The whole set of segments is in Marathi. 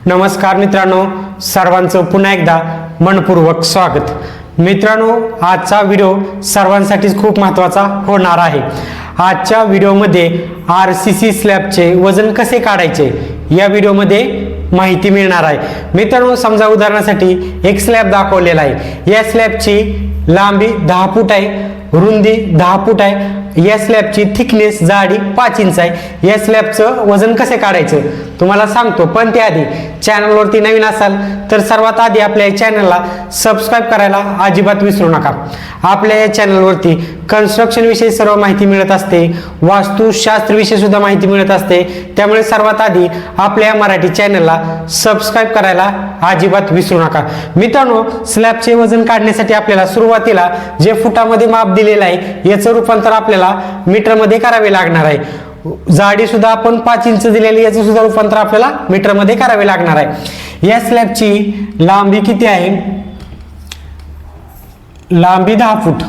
नमस्कार मित्रांनो, सर्वांचं पुन्हा एकदा मनपूर्वक स्वागत। मित्रांनो, आजचा व्हिडिओ सर्वांसाठीच खूप महत्त्वाचा होणार आहे। आजच्या व्हिडिओमध्ये आरसीसी स्लॅबचे वजन कसे काढायचे या व्हिडिओमध्ये माहिती मिळणार आहे। मित्रांनो, समजा उदाहरणासाठी एक स्लॅब दाखवलेला आहे। या स्लॅबची लांबी 10 फूट आहे, रुंदी 10 फूट आहे। या स्लॅबची थिकनेस जाडी 5 इंच आहे। या स्लॅबचं वजन कसे काढायचं तुम्हाला सांगतो, पण त्याआधी चॅनलवरती नवीन असाल तर सर्वात आधी आपल्या चॅनलला सबस्क्राइब करायला अजिबात विसरू नका। आपल्या या चॅनलवरती कन्स्ट्रक्शन विषयी सर्व माहिती मिळत असते, वास्तुशास्त्र विषयी सुद्धा माहिती मिळत असते। त्यामुळे सर्वात आधी आपल्या मराठी चॅनलला सबस्क्राइब करायला अजिबात विसरू नका। मित्रांनो, स्लॅबचे वजन काढण्यासाठी आपल्याला सुरुवातीला जे फुटामध्ये माप दिलेलं आहे याचं रूपांतर आपल्याला मीटर मध्ये करावे लागणार आहे। जाडी सुद्धा आपण 5 इंच दिलेली, याचं सुद्धा रूपांतर आपल्याला मीटर मध्ये करावे लागणार आहे। या स्लॅबची लांबी किती आहे? लांबी 10 फूट,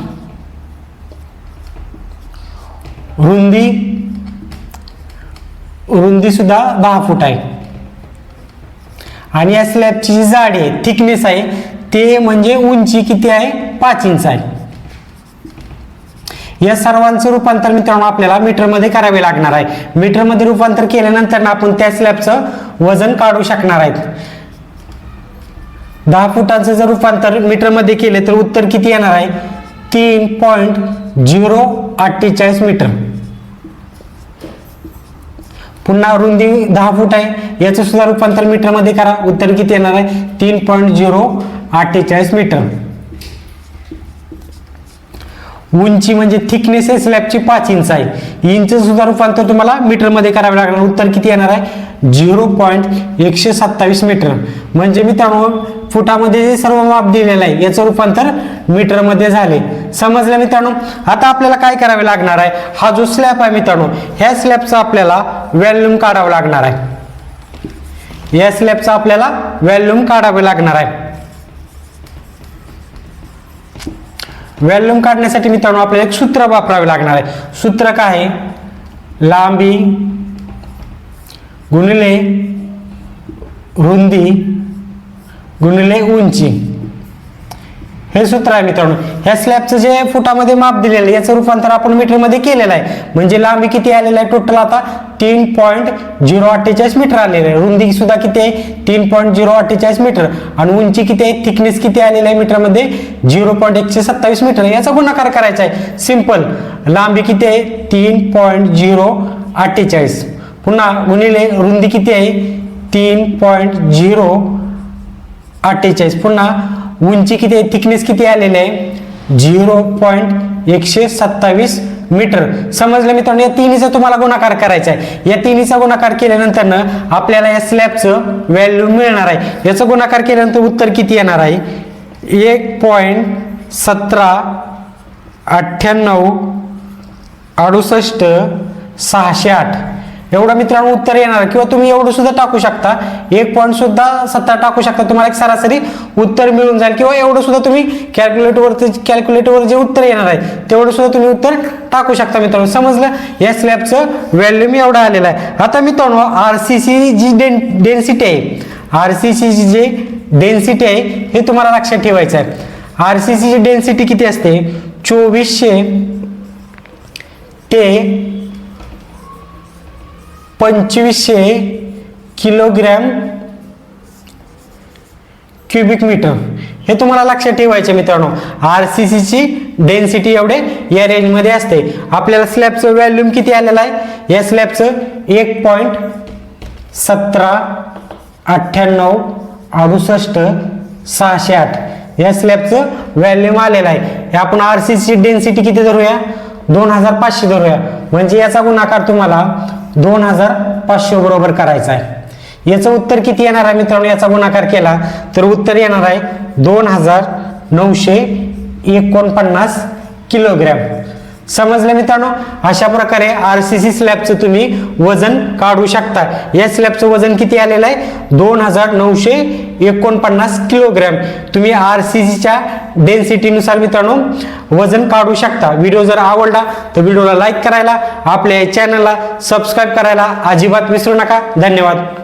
रुंदी सुद्धा 10 फूट आहे। आणि या स्लॅबची जी जाडी आहे, थिकनेस आहे, ते म्हणजे उंची किती आहे? 5 इंच आहे। या सर्वांचं रूपांतर मित्रांनो आपल्याला मीटर मध्ये करावे लागणार आहे। मीटर मध्ये रूपांतर केल्यानंतर आपण त्या स्लॅबचं वजन काढू शकणार आहेत। 10 फुटांचं जर रूपांतर मीटर मध्ये केले तर उत्तर किती येणार आहे? 3.048 मीटर। पुन्हा रुंदी 10 फूट आहे, याचं सुद्धा रूपांतर मीटर मध्ये करा, उत्तर किती येणार आहे? 3.048 मीटर। उंची म्हणजे थिकनेस आहे स्लॅबची 5 इंच आहे। इंच सुद्धा रूपांतर तुम्हाला मीटर मध्ये करावे लागणार, उत्तर किती येणार आहे? 0.127 मीटर। म्हणजे मित्रांनो, फुटामध्ये जे सर्व माप दिलेलं आहे याचं रूपांतर मीटर मध्ये झाले। समजलं मित्रांनो? आता आपल्याला काय करावे लागणार आहे? हा जो स्लॅब आहे मित्रांनो, ह्या स्लॅबचा आपल्याला व्हॉल्यूम काढावं लागणार आहे। या स्लॅबचा आपल्याला व्हॉल्यूम काढावे लागणार आहे। व्हॉल्यूम काढण्यासाठी मित्रांनो आपल्याला एक सूत्र वापरावे लागणार आहे। सूत्र काय आहे? लांबी गुणिले रुंदी गुणिले उंची, हे सूत्र आहे मित्रांनो। ह्या स्लॅबचं जे फुटामध्ये माप दिलेलं आहे याचं रूपांतर आपण मीटर मध्ये केलेलं आहे। म्हणजे लांबी किती आलेलं आहे टोटल? आता 3.048 मीटर आलेलं आहे। रुंदी सुद्धा किती आहे? 3.048 मीटर। आणि उंची किती आहे? थिकनेस किती आलेलं आहे मीटर मध्ये? 0.127 मीटर। याचा गुणाकार करायचा आहे, सिंपल। लांबी किती आहे? 3.048, पुन्हा गुणिले रुंदी किती आहे? 3.048, पुन्हा उंची किती आहे? थिकनेस किती आलेले आहे? 0.127 मीटर। समजलं मित्रांनो? या तिन्हीचा तुम्हाला गुणाकार करायचा आहे। या तिन्हीचा गुणाकार केल्यानंतर आपल्याला या स्लॅबचं व्हॅल्यू मिळणार आहे। याचा गुणाकार केल्यानंतर उत्तर किती येणार आहे? 1.179868 एवढं मित्रांनो उत्तर येणार। किंवा तुम्ही एवढं सुद्धा टाकू शकता, 1.17 टाकू शकता, तुम्हाला एक सरासरी उत्तर मिळून जाईल। किंवा एवढं सुद्धा तुम्ही कॅल्क्युलेटरवर जे उत्तर येणार आहे तेवढं सुद्धा तुम्ही उत्तर टाकू शकता मित्रांनो। समजलं? या स्लॅबचं व्हॅल्यूम एवढं आलेलं आहे। आता मित्रांनो, आरसीसी जी डेन्सिटी आहे, आरसीसी जी डेन्सिटी आहे हे तुम्हाला लक्षात ठेवायचं आहे। आरसीसी ची डेन्सिटी किती असते? 2400 ते 2500 किलोग्रॅम क्युबिक मीटर, हे तुम्हाला लक्षात ठेवायचे मित्रांनो। आरसीसी ची डेन्सिटी एवढे या रेंज मध्ये असते। आपल्याला स्लॅबचं व्हॉल्यूम किती आलेलं आहे? या स्लॅबचं 1.179868 या स्लॅबचं व्हॉल्यूम आलेलं आहे। हे आपण आरसीसी डेन्सिटी किती धरूया? 2500 धरूया। म्हणजे याचा गुणाकार तुम्हाला 2500 बरोबर करायचा आहे। याचं उत्तर किती येणार आहे मित्रांनो? याचा गुणाकार केला तर उत्तर येणार आहे 2949 किलोग्रॅम। समजलं मित्रांनो? अशा प्रकारे आरसीसी स्लॅबचं तुम्ही वजन काढू शकता। या स्लॅबचं वजन किती आलेलं आहे? 2949 किलोग्रॅम। तुम्ही आरसीसीच्या डेन्सिटीनुसार मित्रांनो वजन काढू शकता। व्हिडिओ जर आवडला तर व्हिडिओला लाईक करायला, आपल्या चॅनलला सबस्क्राइब करायला अजिबात विसरू नका। धन्यवाद।